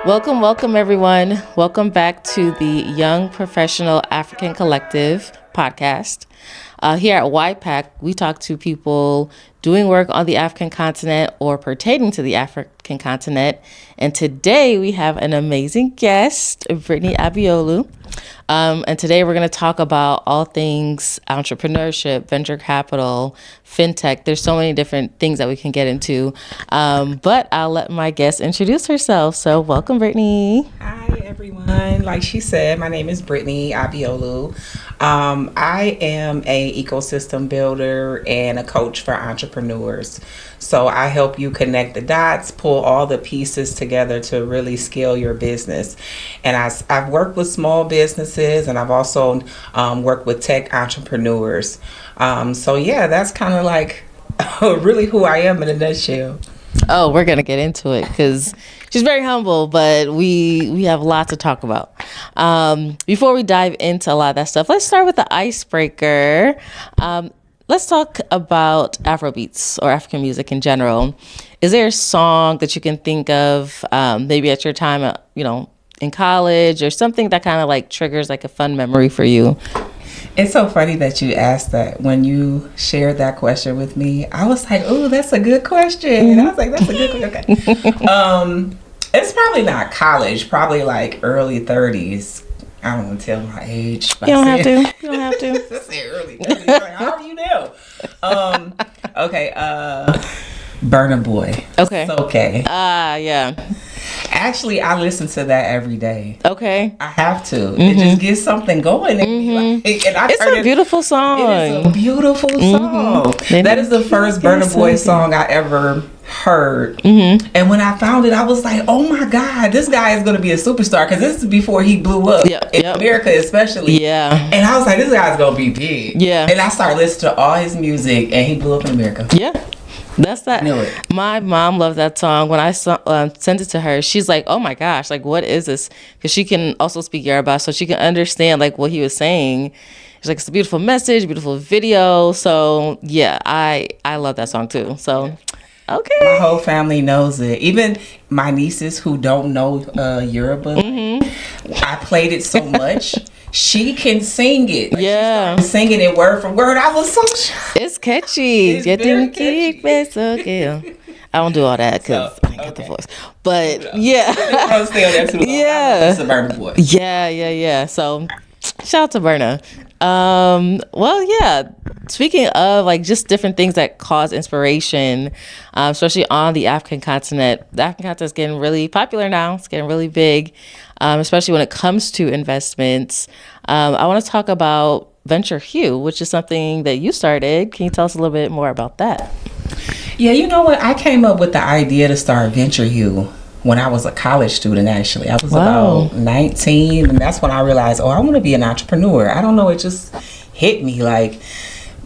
Welcome everyone. Welcome back to the Young Professional African Collective podcast. Here at YPAC, we talk to people doing work on the African continent or pertaining to the African continent. And today we have an amazing guest, Brittni Abiolu. And today we're going to talk about all things entrepreneurship, venture capital, fintech. There's so many different things that we can get into. But I'll let my guest introduce herself. So welcome, Brittni. Hi, everyone. Like she said, my name is Brittni Abiolu. I am a ecosystem builder and a coach for entrepreneurs. So I help you connect the dots, pull all the pieces together to really scale your business. And I've worked with small businesses, and I've also worked with tech entrepreneurs. So yeah, that's kind of like really who I am in a nutshell. Oh, we're going to get into it because she's very humble, but we have a lot to talk about. Before we dive into a lot of that stuff, let's start with the icebreaker. Let's talk about Afrobeats or African music in general. Is there a song that you can think of maybe at your time, in college or something that kind of like triggers like a fun memory for you? It's so funny that you asked that. When you shared that question with me, I was like, oh, that's a good question. And I was like, that's a good question. Okay. It's probably not college, probably like early 30s. I don't want to tell my age. You don't have to. Let's say early 30s. Like, how do you know? Okay. Burna Boy. Okay. It's okay. Yeah. Actually, I listen to that every day. Okay. I have to. Mm-hmm. It just gets something going. And it's a beautiful song. It is a beautiful song. That is the first Burna Boy song I ever heard. And when I found it, I was like, oh my God, this guy is going to be a superstar, because this is before he blew up in America especially. Yeah. And I was like, this guy's going to be big. Yeah. And I started listening to all his music, and he blew up in America. Yeah. That's that. Knew it. My mom loved that song. When I sent it to her, she's like, oh my gosh, like, what is this? Because she can also speak Yoruba, so she can understand like what he was saying. She's like, it's a beautiful message, beautiful video. So yeah, I love that song too. So okay. My whole family knows it. Even my nieces who don't know Yoruba, I played it so much. She can sing it. Like, yeah. She started singing it word for word. I was so shocked. It's catchy. It's very catchy. Okay. I don't do all that because I ain't got the voice. But yeah. I stay on that too long. Yeah. It's a Burna Boy. Yeah. So shout out to Burna. Well, yeah. Speaking of like just different things that cause inspiration, especially on the African continent is getting really popular now. It's getting really big, especially when it comes to investments. I want to talk about Venture Hue, which is something that you started. Can you tell us a little bit more about that? Yeah, you know what? I came up with the idea to start Venture Hue when I was a college student, actually. I was about 19, and that's when I realized, I want to be an entrepreneur. I don't know, it just hit me. Like,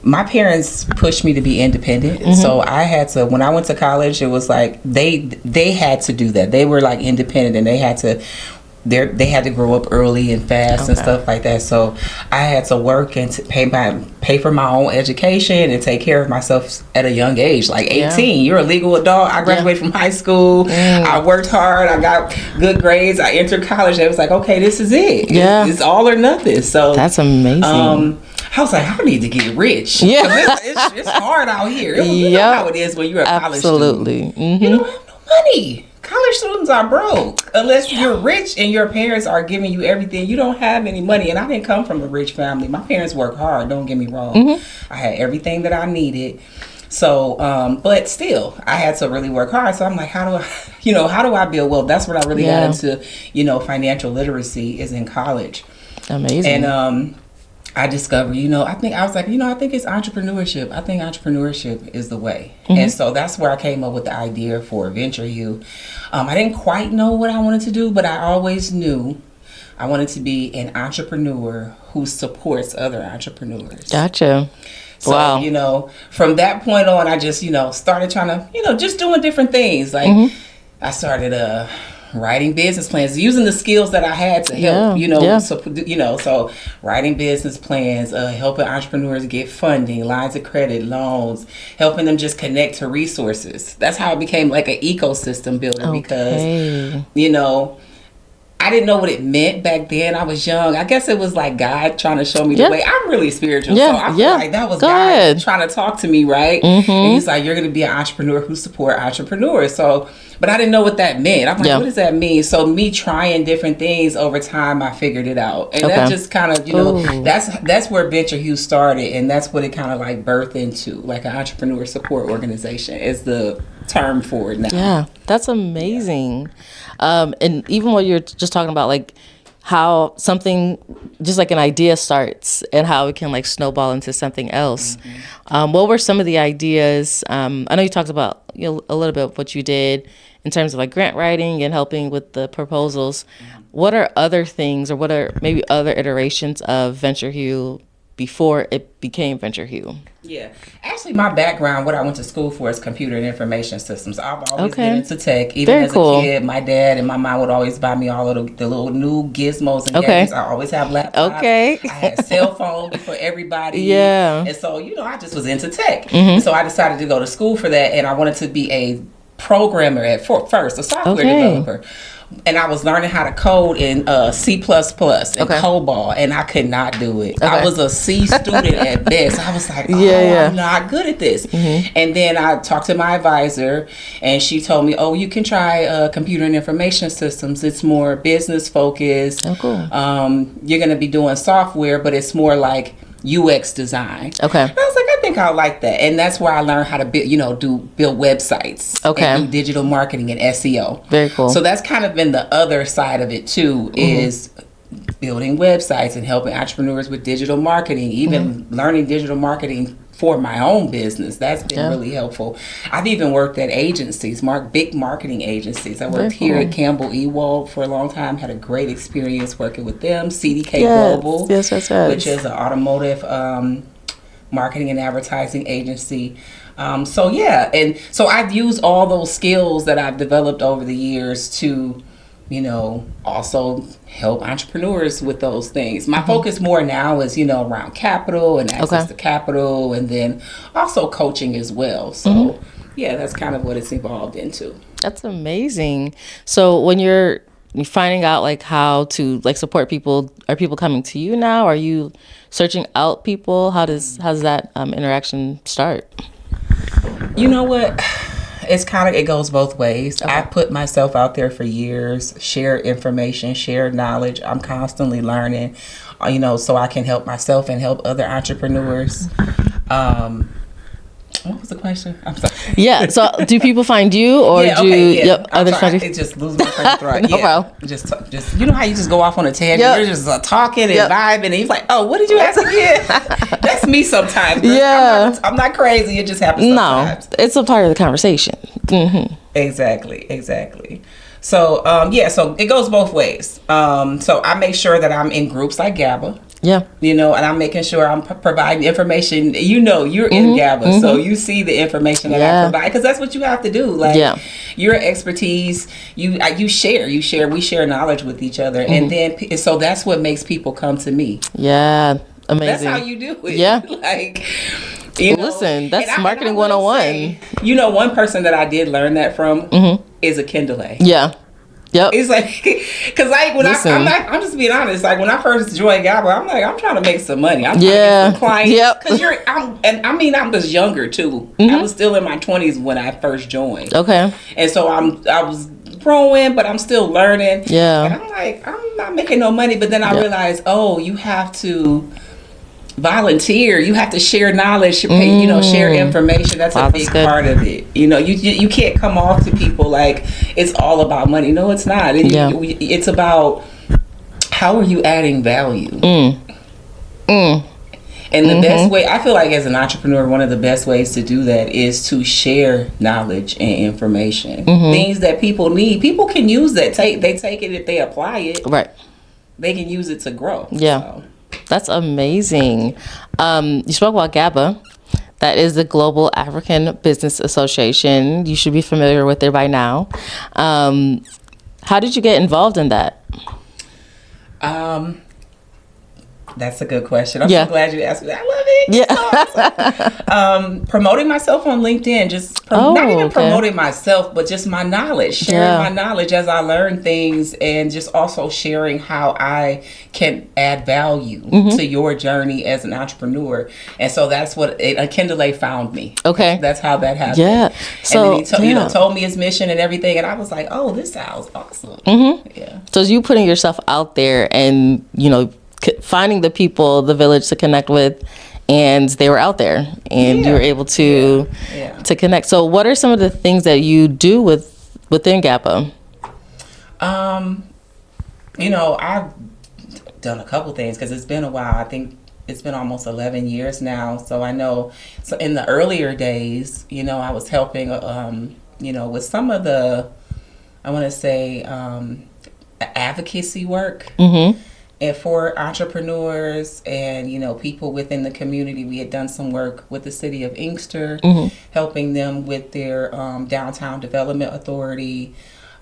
my parents pushed me to be independent, so I had to, when I went to college, it was like, they had to do that. They were like independent, and they had to grow up early and fast and stuff like that. So I had to work and to pay for my own education and take care of myself at a young age, like 18. You're a legal adult. I graduated from high school. I worked hard. I got good grades. I entered college. It was like, okay, this is it. Yeah. It's all or nothing. So that's amazing. I was like, I need to get rich. Yeah. It's hard out here. You know how it is when you're a college student. You don't have no money. College students are broke unless you're rich and your parents are giving you everything. You don't have any money. And I didn't come from a rich family. My parents worked hard. Don't get me wrong. I had everything that I needed. So, but still, I had to really work hard. So I'm like, how do I build wealth? That's what I really got into, financial literacy is in college. Amazing. And I discovered, I think it's entrepreneurship. I think entrepreneurship is the way. And so that's where I came up with the idea for Venture Hue. I didn't quite know what I wanted to do, but I always knew I wanted to be an entrepreneur who supports other entrepreneurs. Gotcha. So, wow. From that point on, I just, started trying to, just doing different things. Like I started writing business plans, using the skills that I had to help, so writing business plans, helping entrepreneurs get funding, lines of credit, loans, helping them just connect to resources. That's how I became like an ecosystem builder because, I didn't know what it meant back then. I was young. I guess it was like God trying to show me the way. I'm really spiritual. So I feel like that was God trying to talk to me, right? And he's like, you're going to be an entrepreneur who support entrepreneurs. So, but I didn't know what that meant. I'm like, what does that mean? So me trying different things over time, I figured it out. And that just kind of, that's where Venture Hue started. And that's what it kind of like birthed into, like an entrepreneur support organization is the term for it now. Yeah, that's amazing. And even what you're just talking about, like how something, just like an idea starts and how it can like snowball into something else. What were some of the ideas? I know you talked about a little bit of what you did in terms of like grant writing and helping with the proposals. What are other things, or what are maybe other iterations of Venture Hue before it became Venture Hue? Yeah. Actually, my background, what I went to school for is computer and information systems. I've always been into tech. Even as a kid, my dad and my mom would always buy me all of the little new gizmos and gadgets. I always have laptops. I had a cell phone before everybody. Yeah. And so, I just was into tech. So I decided to go to school for that, and I wanted to be a programmer at first, a software developer. And I was learning how to code in C++ and COBOL, and I could not do it. I was a C student at best. I was like, I'm not good at this. And then I talked to my advisor, and she told me, you can try computer and information systems. It's more business focused. You're going to be doing software, but it's more like UX design. And I was like, I think I like that. And that's where I learned how to build websites. And do digital marketing and SEO. Very cool. So that's kind of been the other side of it too, is building websites and helping entrepreneurs with digital marketing, even learning digital marketing for my own business. That's been really helpful. I've even worked at agencies, big marketing agencies. I worked here at Campbell Ewald for a long time, had a great experience working with them. CDK Global, which is an automotive marketing and advertising agency. And so I've used all those skills that I've developed over the years to also help entrepreneurs with those things. My focus more now is, around capital and access to capital, and then also coaching as well. So, that's kind of what it's evolved into. That's amazing. So when you're finding out like how to like support people, are people coming to you now? Are you searching out people? How's that interaction start? You know what? It goes both ways. I put myself out there for years, share information, share knowledge. I'm constantly learning, so I can help myself and help other entrepreneurs. What was the question? I'm sorry. Yeah. So do people find you, or others find you? It just lose my train of thought. Just how you just go off on a tangent. You're just talking and vibing, and you're like, oh, what did you ask again? That's me sometimes. Girl. Yeah. I'm not crazy. It just happens sometimes. No, it's a part of the conversation. Exactly. So, so it goes both ways. So I make sure that I'm in groups like GABA. Yeah. And I'm making sure I'm providing information. You're in GABA, so you see the information that I provide, because that's what you have to do. Like, your expertise, we share knowledge with each other, and then so that's what makes people come to me. Yeah, amazing. That's how you do it. Yeah, like. Listen, that's marketing 101. One person that I did learn that from is a Kendall A. Yeah. Yep. It's like, because like when I'm just being honest, like when I first joined GABA, I'm trying to make some money. I'm trying to get some clients. Because I'm just younger too. I was still in my 20s when I first joined. Okay. And so I was growing, but I'm still learning. Yeah. And I'm like, I'm not making no money. But then I realized, you have to volunteer. You have to share knowledge, share information. That's a big part of it. You can't come off to people like it's all about money. No, it's not. It's about how are you adding value. And the best way, I feel like as an entrepreneur, one of the best ways to do that is to share knowledge and information. Things that people need. People can use that. They take it if they apply it. Right. They can use it to grow. Yeah. So. That's amazing. You spoke about GABA. That is the Global African Business Association. You should be familiar with it by now. How did you get involved in that? That's a good question. I'm Yeah. so glad you asked me that. I love it. Yeah. So awesome. Promoting myself on LinkedIn, just not even promoting myself, but just my knowledge, sharing my knowledge as I learn things, and just also sharing how I can add value to your journey as an entrepreneur. And so that's what Kendall found me. Okay. That's how that happened. Yeah. So and then he told me his mission and everything, and I was like, oh, this sounds awesome. Yeah. So you putting yourself out there and, finding the people, the village to connect with, and they were out there, and you were able to to connect. So what are some of the things that you do within GAPA? I've done a couple things because it's been a while. I think it's been almost 11 years now. So I know, so in the earlier days, I was helping, with some of the, I want to say, advocacy work. And for entrepreneurs and, people within the community. We had done some work with the city of Inkster, helping them with their downtown development authority,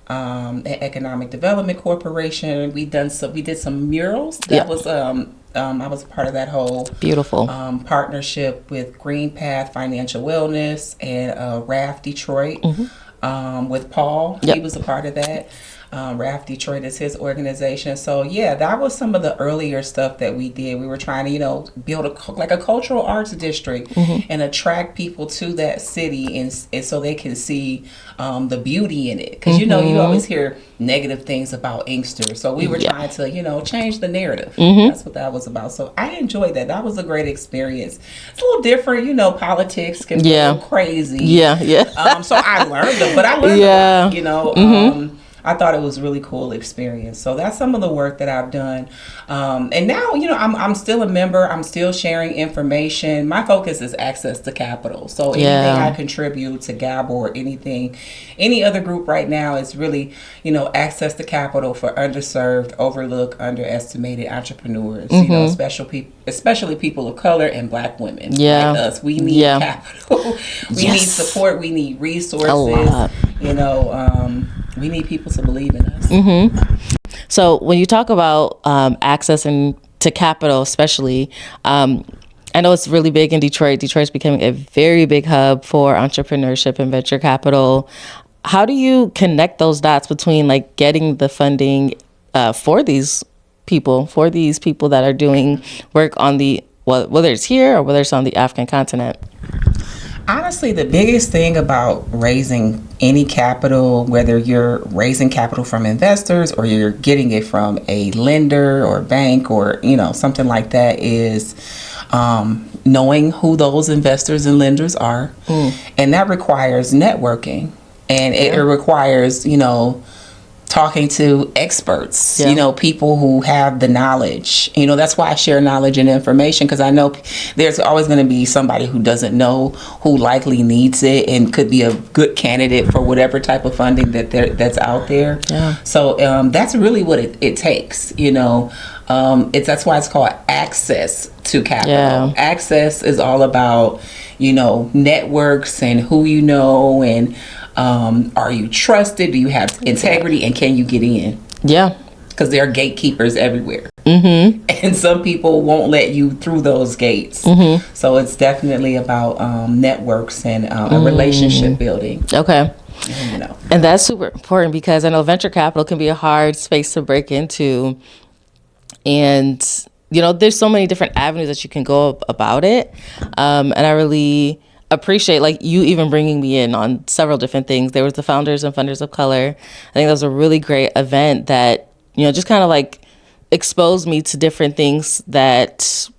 and economic development corporation. We did some murals. That was I was part of that whole beautiful partnership with Green Path Financial Wellness and RAF Detroit with Paul. He was a part of that. RAF Detroit is his organization. So that was some of the earlier stuff that we did. We were trying to, build a cultural arts district and attract people to that city, and so they can see the beauty in it. Because you always hear negative things about Inkster. So we were trying to change the narrative. That's what that was about. So I enjoyed that. That was a great experience. It's a little different. Politics can be a little crazy. So I learned it, but I learned a lot. I thought it was a really cool experience. So that's some of the work that I've done. And now, I'm still a member. I'm still sharing information. My focus is access to capital. So anything I contribute to GABA or any other group right now is really, access to capital for underserved, overlooked, underestimated entrepreneurs, especially people of color and Black women like us. We need capital. We need support. We need resources. We need people to believe in us. So when you talk about accessing to capital, especially, I know it's really big in Detroit. Detroit's becoming a very big hub for entrepreneurship and venture capital. How do you connect those dots between getting the funding for these people that are doing work on whether it's here or whether it's on the African continent? Honestly, the biggest thing about raising any capital, whether you're raising capital from investors or you're getting it from a lender or bank or, something like that, is knowing who those investors and lenders are. And that requires networking. And it requires, talking to experts, people who have the knowledge. That's why I share knowledge and information, because I know there's always going to be somebody who doesn't know, who likely needs it and could be a good candidate for whatever type of funding that's out there. So that's really what it takes. That's why it's called access to capital. Access is all about networks and who and are you trusted? Do you have integrity? And can you get in? Because there are gatekeepers everywhere. And some people won't let you through those gates. So it's definitely about networks and a relationship building. And that's super important, because I know venture capital can be a hard space to break into. And, there's so many different avenues that you can go about it. And I really appreciate you even bringing me in on several different things. There was the Founders and Funders of Color. I think that was a really great event that just kind of exposed me to different things that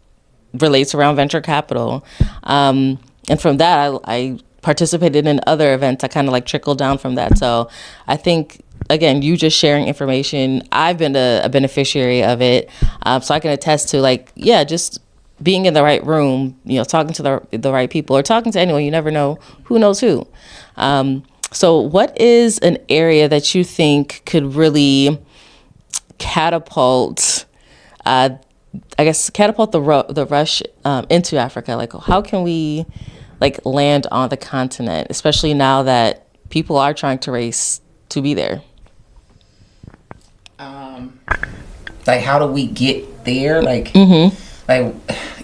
relates around venture capital, and from that I participated in other events. I kind of trickled down from that. So I think, again, you just sharing information, I've been a beneficiary of it, so I can attest to just being in the right room, talking to the right people, or talking to anyone. You never know who knows who. So what is an area that you think could really catapult the rush into Africa? How can we land on the continent, especially now that people are trying to race to be there? like how do we get there? Like, like,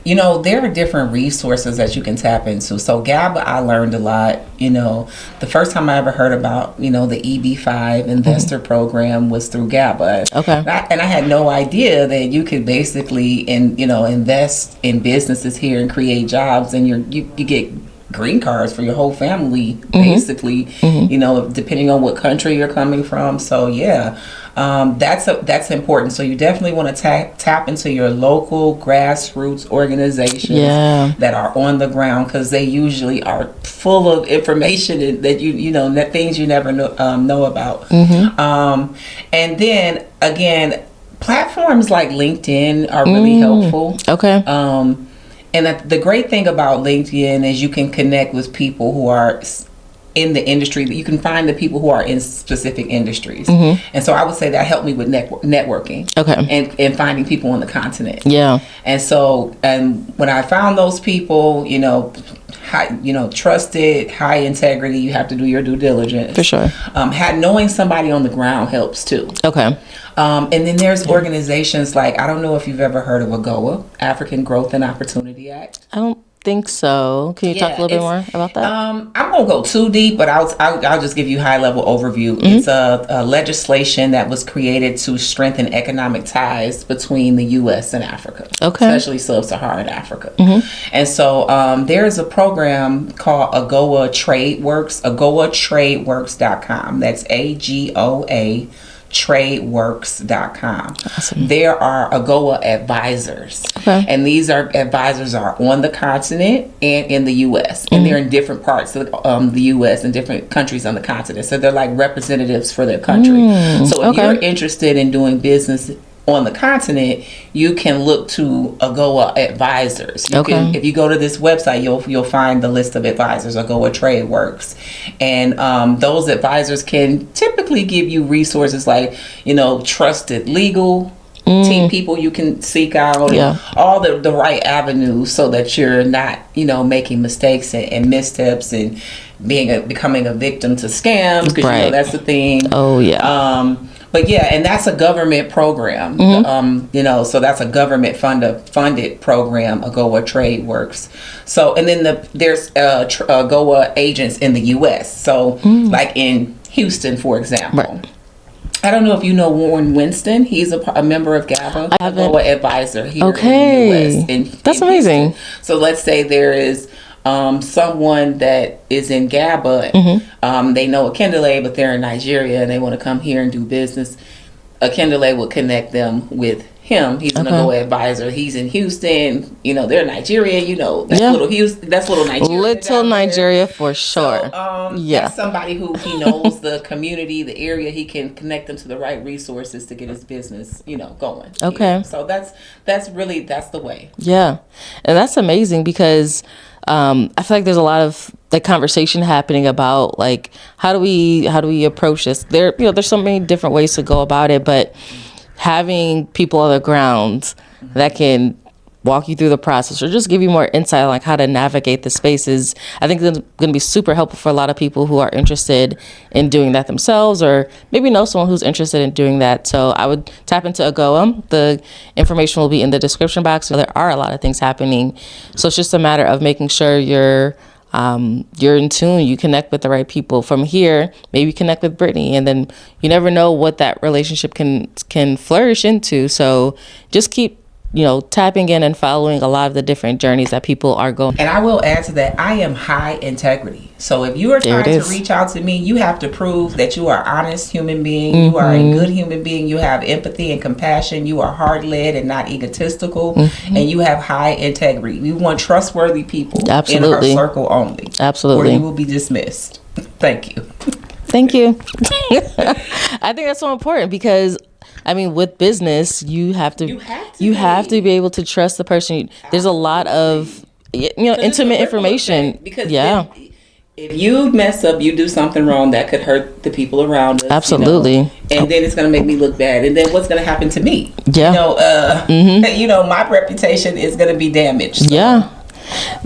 there are different resources that you can tap into. So GABA, I learned a lot. The first time I ever heard about, the EB5 investor program was through GABA. Okay. And I had no idea that you could basically, invest in businesses here and create jobs, and you get green cards for your whole family, basically, depending on what country you're coming from. So yeah, that's important. So you definitely want to tap into your local grassroots organizations that are on the ground, because they usually are full of information that things you never know about. And then again, platforms like LinkedIn are really helpful. Okay. And the great thing about LinkedIn is you can connect with people who are in the industry. You can find the people who are in specific industries. And so I would say that helped me with networking. Okay. And finding people on the continent. Yeah. And so, and when I found those people, trusted, high integrity, you have to do your due diligence. For sure. Knowing somebody on the ground helps too. Okay. And then there's organizations like, I don't know if you've ever heard of AGOA, African Growth and Opportunity Act. I don't think so. Can you talk a little bit more about that? I'm gonna go too deep, but I'll just give you high level overview. It's a legislation that was created to strengthen economic ties between the U.S. and Africa, especially sub-Saharan Africa. And so there's a program called AGOA TradeWorks, AGOATradeWorks.com. That's AGOA tradeworks.com. Awesome. There are AGOA advisors, and these advisors are on the continent and in the U.S. and they're in different parts of the U.S. and different countries on the continent, so they're like representatives for their country. So if you're interested in doing business on the continent, you can look to AGOA advisors. If you go to this website, you'll find the list of advisors, AGOA TradeWorks, and those advisors can typically give you resources like trusted legal team people you can seek out, and all the right avenues, so that you're not making mistakes and missteps and becoming a victim to scams, because that's the thing. But yeah, and that's a government program, so that's a government funded program, AGOA TradeWorks. So, and then there's AGOA agents in the U.S. So, like in Houston, for example. I don't know if you know Warren Winston. He's a member of GABA, AGOA advisor here in the U.S. That's amazing. Houston. So let's say there is someone that is in GABA, they know Akindele, but they're in Nigeria and they want to come here and do business. Akindele will connect them with him. He's an AGOA advisor. He's in Houston. They're Nigeria. That's little Houston. That's little Nigeria. Little Nigeria for sure. So, that's somebody who he knows the community, the area. He can connect them to the right resources to get his business, going. Okay. So that's the way. Yeah, and that's amazing, because I feel like there's a lot of conversation happening about how do we approach this. There's so many different ways to go about it, but having people on the ground that can walk you through the process or just give you more insight on how to navigate the spaces, I think it's going to be super helpful for a lot of people who are interested in doing that themselves, or maybe know someone who's interested in doing that. So I would tap into AGOA. The information will be in the description box. So there are a lot of things happening. So it's just a matter of making sure you're in tune, you connect with the right people. From here, maybe connect with Brittni, and then you never know what that relationship can flourish into. So just keep tapping in and following a lot of the different journeys that people are going. And I will add to that, I am high integrity. So if you are trying to reach out to me, you have to prove that you are an honest human being, you are a good human being, you have empathy and compassion, you are hard-led and not egotistical, and you have high integrity. We want trustworthy people in our circle only. Absolutely. Or you will be dismissed. Thank you. Thank you. I think that's so important, because with business, you have to be able to trust the person. There's a lot of intimate information. Because if you mess up, you do something wrong that could hurt the people around us. Absolutely. And then it's going to make me look bad. And then what's going to happen to me? Yeah. My reputation is going to be damaged. So.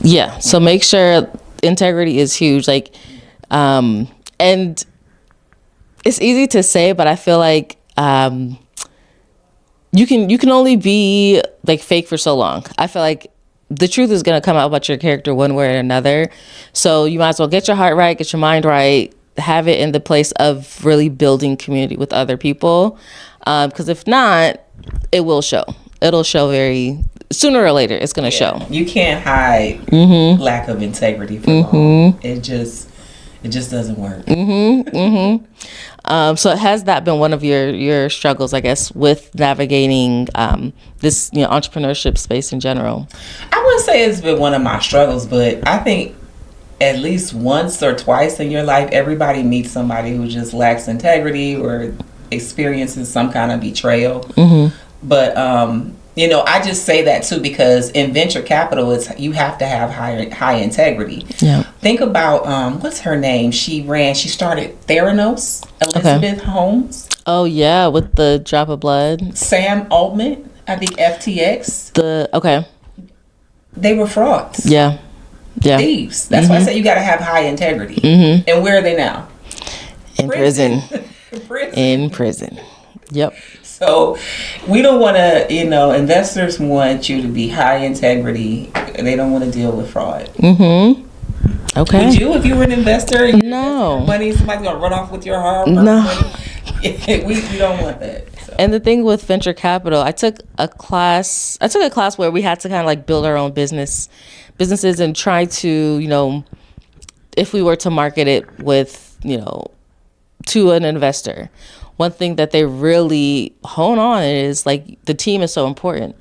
Yeah. So make sure integrity is huge. And it's easy to say, but I feel like you can only be like fake for so long. I feel like the truth is going to come out about your character one way or another. So you might as well get your heart right, get your mind right, have it in the place of really building community with other people. Because if not, it will show. It'll show very sooner or later. It's going to show. You can't hide lack of integrity for long. It just doesn't work. So has that been one of your struggles, I guess, with navigating this entrepreneurship space in general? I wouldn't say it's been one of my struggles, but I think at least once or twice in your life, everybody meets somebody who just lacks integrity or experiences some kind of betrayal. But I just say that too because in venture capital, you have to have high integrity. Yeah. Think about what's her name? She started Theranos, Elizabeth Holmes. Oh yeah, with the drop of blood. Sam Altman, I think FTX. They were frauds. Yeah. Thieves. That's why I say you got to have high integrity. And where are they now? In prison. In prison. Yep. So we don't want to, investors want you to be high integrity and they don't want to deal with fraud. Okay. Would you, if you were an investor? No. Money, somebody's going to run off with your hard-earned money? We don't want that. So. And the thing with venture capital, I took a class where we had to kind of like build our own businesses and try to, if we were to market it with, to an investor. One thing that they really hone on is like the team is so important.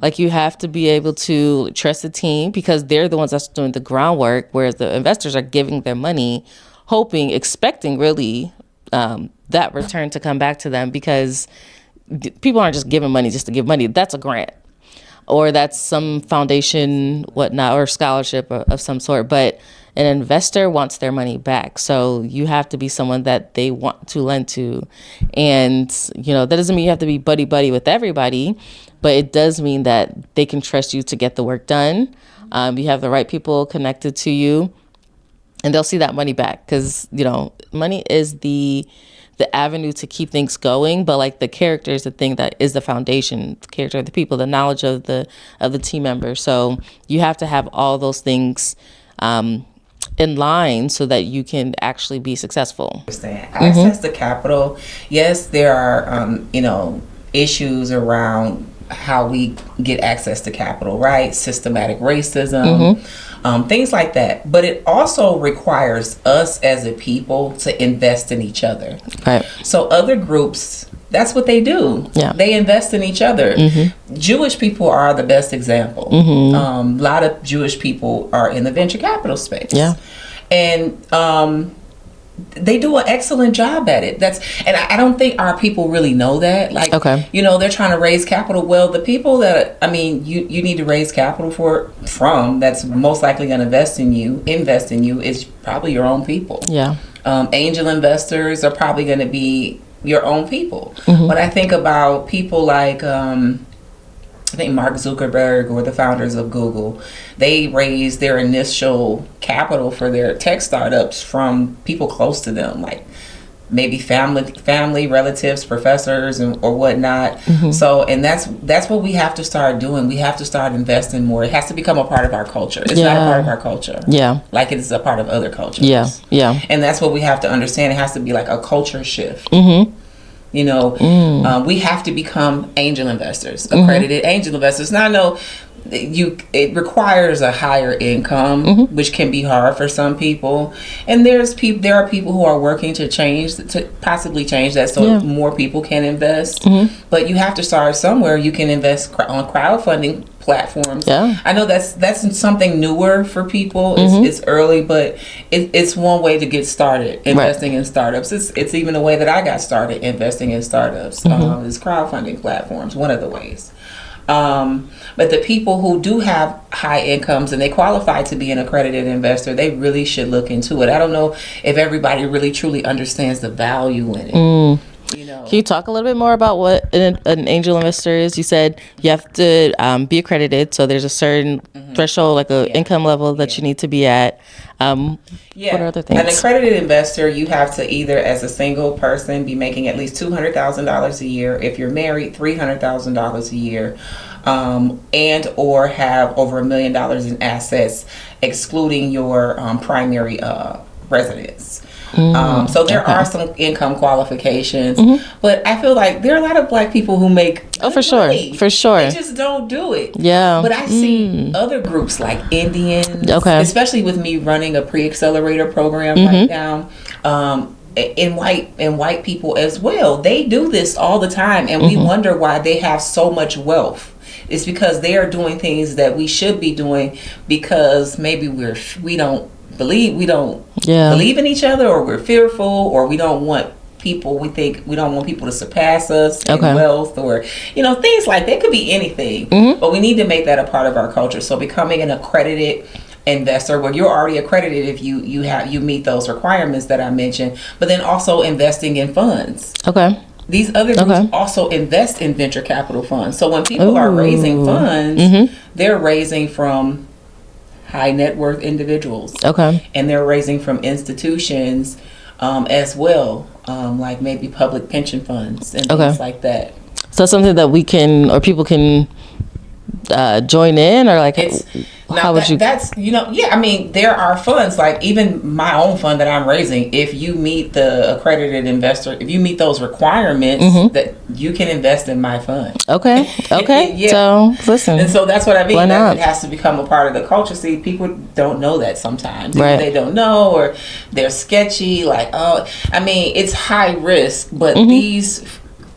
Like you have to be able to trust the team because they're the ones that's doing the groundwork, whereas the investors are giving their money, expecting really that return to come back to them because people aren't just giving money just to give money. That's a grant or that's some foundation, whatnot, or scholarship of some sort. But an investor wants their money back. So you have to be someone that they want to lend to. And, that doesn't mean you have to be buddy-buddy with everybody, but it does mean that they can trust you to get the work done. You have the right people connected to you, and they'll see that money back because, money is the avenue to keep things going, but like the character is the thing that is the foundation, the character of the people, the knowledge of the team members. So you have to have all those things in line so that you can actually be successful. Access to capital. Yes, there are, issues around how we get access to capital, right? Systematic racism, things like that. But it also requires us as a people to invest in each other. Right. So other groups, that's what they do. Yeah. They invest in each other. Jewish people are the best example. A lot of Jewish people are in the venture capital space. Yeah. And they do an excellent job at it. And I don't think our people really know that. Like, they're trying to raise capital. Well, the people that, you need to raise capital from that's most likely going to invest in you is probably your own people. Yeah. Angel investors are probably going to be your own people. When I think about people like, I think Mark Zuckerberg or the founders of Google, they raised their initial capital for their tech startups from people close to them, like maybe family, relatives, professors, or whatnot. So, and that's what we have to start doing. We have to start investing more. It has to become a part of our culture. It's not a part of our culture. Yeah. Like it's a part of other cultures. Yeah. Yeah. And that's what we have to understand. It has to be like a culture shift. We have to become angel investors, accredited angel investors. Now I know it requires a higher income, which can be hard for some people. And there are people who are working to possibly change that so more people can invest. But you have to start somewhere. You can invest on crowdfunding platforms. Yeah. I know that's something newer for people. It's early, but it's one way to get started investing in startups. It's even a way that I got started investing in startups. Is crowdfunding platforms, one of the ways. But the people who do have high incomes and they qualify to be an accredited investor, they really should look into it. I don't know if everybody really truly understands the value in it. Can you talk a little bit more about what an angel investor is? You said you have to be accredited, so there's a certain threshold, like a income level that you need to be at. What are other things? An accredited investor, you have to either, as a single person, be making at least $200,000 a year. If you're married, $300,000 a year, and or have over $1 million in assets, excluding your primary residence. So there are some income qualifications, but I feel like there are a lot of Black people who make for sure. They just don't do it. Yeah. But I see other groups like Indians, especially with me running a pre-accelerator program right now, and white people as well. They do this all the time, and we wonder why they have so much wealth. It's because they are doing things that we should be doing because maybe we don't believe in each other, or we're fearful, or we don't want people to surpass us in wealth, or things like that. Could be anything, but we need to make that a part of our culture. So becoming an accredited investor, where you're already accredited if you meet those requirements that I mentioned, but then also investing in funds. These other groups also invest in venture capital funds. So when people are raising funds, they're raising from high net worth individuals. And they're raising from institutions as well, like maybe public pension funds and things like that. So something that we can, or people can join in, or like I mean, there are funds, like even my own fund that I'm raising. If you meet the accredited investor, if you meet those requirements, that you can invest in my fund. So listen, and so that's what I mean. That it has to become a part of the culture. See, people don't know that sometimes. They don't know, or they're sketchy. Like, I mean, it's high risk, but these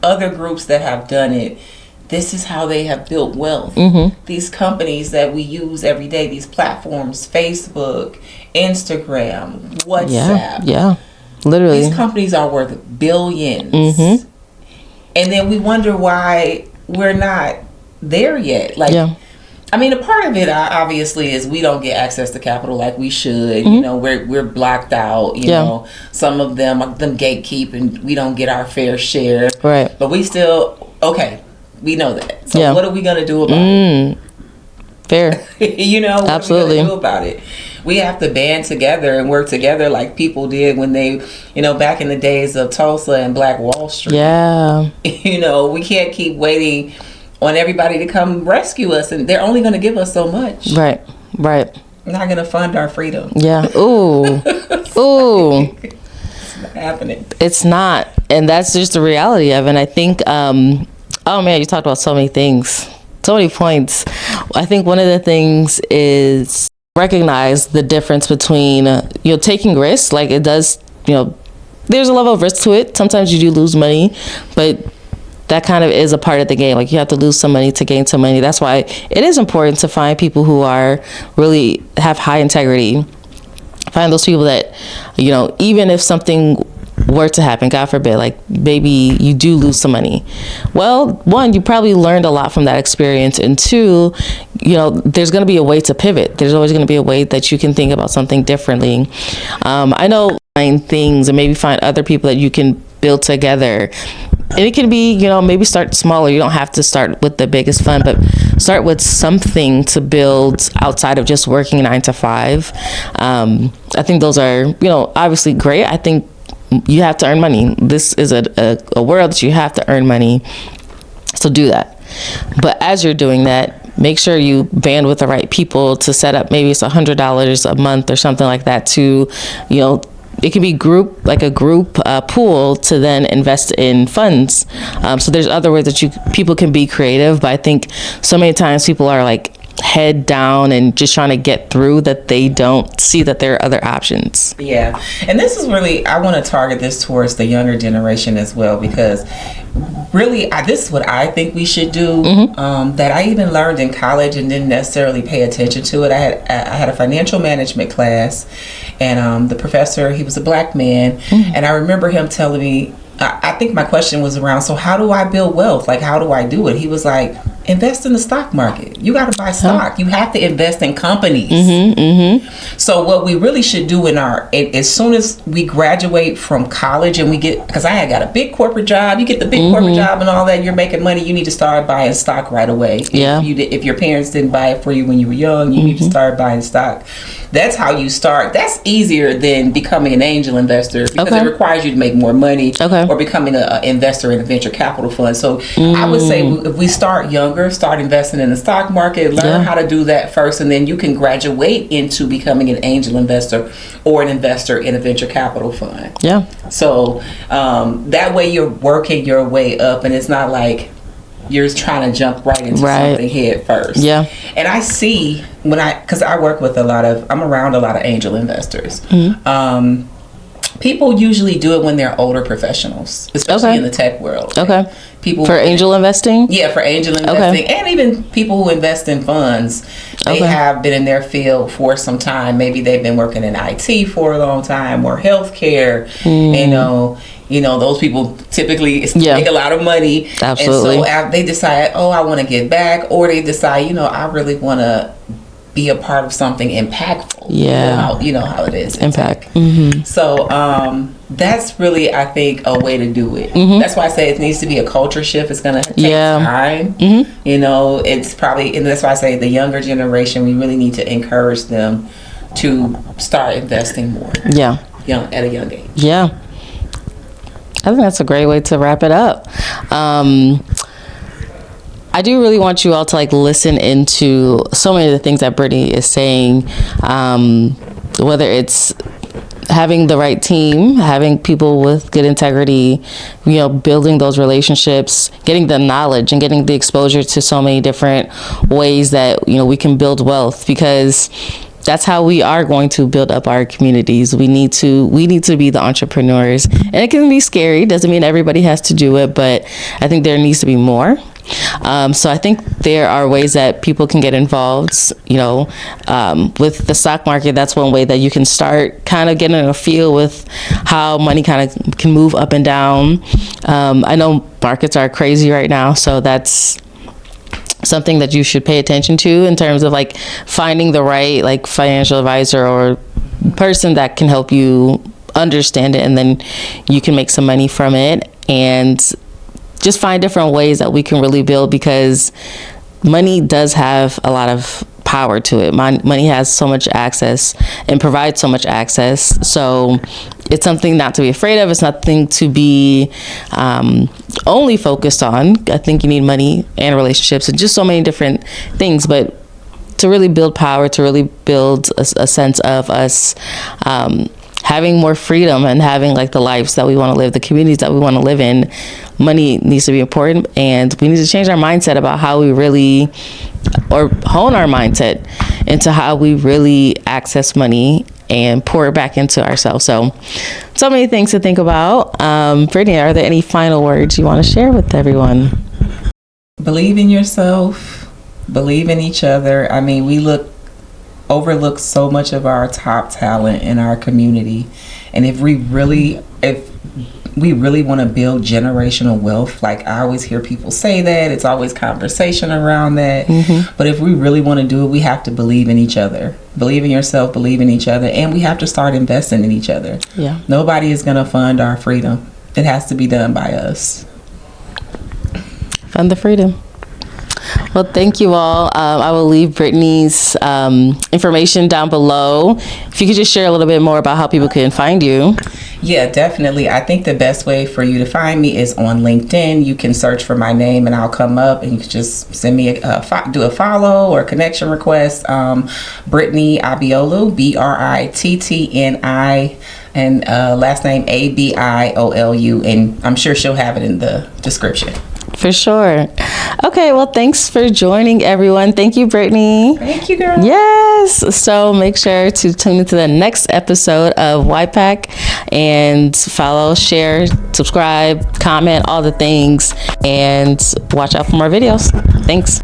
other groups that have done it, this is how they have built wealth. These companies that we use every day, these platforms, Facebook, Instagram, WhatsApp. Literally. These companies are worth billions. And then we wonder why we're not there yet. I mean, a part of it obviously is we don't get access to capital like we should. We're blocked out. You know, some of them gatekeep, and we don't get our fair share. But we still we know that. So what are we gonna do about it? Fair. What absolutely. Are we gonna do about it? We have to band together and work together like people did when they, back in the days of Tulsa and Black Wall Street. We can't keep waiting on everybody to come rescue us, and they're only going to give us so much. Right. Not going to fund our freedom. Ooh. It's not happening. It's not, and that's just the reality of it. And I think, oh man, you talked about so many things, so many points. I think one of the things is recognize the difference between taking risks. Like, it does, there's a level of risk to it. Sometimes you do lose money, but that kind of is a part of the game. Like, you have to lose some money to gain some money. That's why it is important to find people who are really have high integrity. Find those people that, even if something were to happen, God forbid, like maybe you do lose some money. Well, one, you probably learned a lot from that experience, and two, there's going to be a way to pivot. There's always going to be a way that you can think about something differently. I know, find things and maybe find other people that you can build together. And it can be, maybe start smaller. You don't have to start with the biggest fund, but start with something to build outside of just working 9 to 5. I think those are, obviously great. I think you have to earn money. This is a world that you have to earn money. So do that. But as you're doing that, make sure you band with the right people to set up. Maybe it's $100 a month or something like that to, it can be a group pool to then invest in funds. So there's other ways that people can be creative. But I think so many times people are like head down and just trying to get through that they don't see that there are other options. Yeah. And this is really, I want to target this towards the younger generation as well, because really this is what I think we should do, that I even learned in college and didn't necessarily pay attention to it. I had a financial management class, and the professor, he was a Black man, and I remember him telling me, I think my question was around, so how do I build wealth? Like, how do I do it? He was like, invest in the stock market. You got to buy stock. You have to invest in companies. So what we really should do as soon as we graduate from college and we get, because I had got a big corporate job, you get the big corporate job and all that, you're making money, you need to start buying stock right away. If your parents didn't buy it for you when you were young, you need to start buying stock. that's how you start. That's easier than becoming an angel investor, because it requires you to make more money, or becoming an investor in a venture capital fund. So I would say if we start younger, start investing in the stock market, learn how to do that first, and then you can graduate into becoming an angel investor or an investor in a venture capital fund. Yeah. So that way you're working your way up, and it's not like you're trying to jump right into something head first. Yeah. And I see because I work with I'm around a lot of angel investors. People usually do it when they're older professionals, especially in the tech world. Okay. People for angel investing? Yeah, for angel investing. And even people who invest in funds. They have been in their field for some time. Maybe they've been working in IT for a long time, or healthcare. You know, those people typically make a lot of money. Absolutely. And so after they decide, I want to get back, or they decide, I really want to be a part of something impactful. Yeah. You know how it is. Impact. So that's really, I think, a way to do it. That's why I say it needs to be a culture shift. It's going to take time. It's probably, and that's why I say the younger generation, we really need to encourage them to start investing more. Yeah. At a young age. Yeah. I think that's a great way to wrap it up. I do really want you all to listen into so many of the things that Brittni is saying, whether it's having the right team, having people with good integrity, building those relationships, getting the knowledge and getting the exposure to so many different ways that, we can build wealth, because that's how we are going to build up our communities. We need to be the entrepreneurs, and it can be scary. Doesn't mean everybody has to do it, but I think there needs to be more. So I think there are ways that people can get involved, with the stock market. That's one way that you can start kind of getting a feel with how money kind of can move up and down. I know markets are crazy right now, so that's something that you should pay attention to in terms of finding the right financial advisor or person that can help you understand it, and then you can make some money from it. And just find different ways that we can really build, because money does have a lot of power to it. Money has so much access and provides so much access. So it's something not to be afraid of. It's nothing to be only focused on. I think you need money and relationships and just so many different things. But to really build power, to really build a sense of us having more freedom and having the lives that we want to live, the communities that we want to live in, money needs to be important, and we need to change our mindset about how we really, or hone our mindset into how we really access money and pour it back into ourselves. So many things to think about. Brittni, are there any final words you want to share with everyone? Believe in yourself. Believe in each other. I mean, we overlook so much of our top talent in our community, and if we really want to build generational wealth, I always hear people say that, it's always conversation around that, but if we really want to do it, we have to believe in each other. Believe in yourself, believe in each other, and we have to start investing in each other. Nobody is going to fund our freedom. It has to be done by us. Fund the freedom. Well, thank you all. I will leave Brittni's information down below. If you could just share a little bit more about how people can find you. Yeah, definitely. I think the best way for you to find me is on LinkedIn. You can search for my name and I'll come up, and you can just send me do a follow or a connection request. Brittni Abiolu, Brittni, and last name Abiolu, and I'm sure she'll have it in the description. For sure. Okay, well, thanks for joining, everyone. Thank you, Brittni. Thank you, girl. Yes. So make sure to tune into the next episode of YPAC and follow, share, subscribe, comment, all the things, and watch out for more videos. Thanks.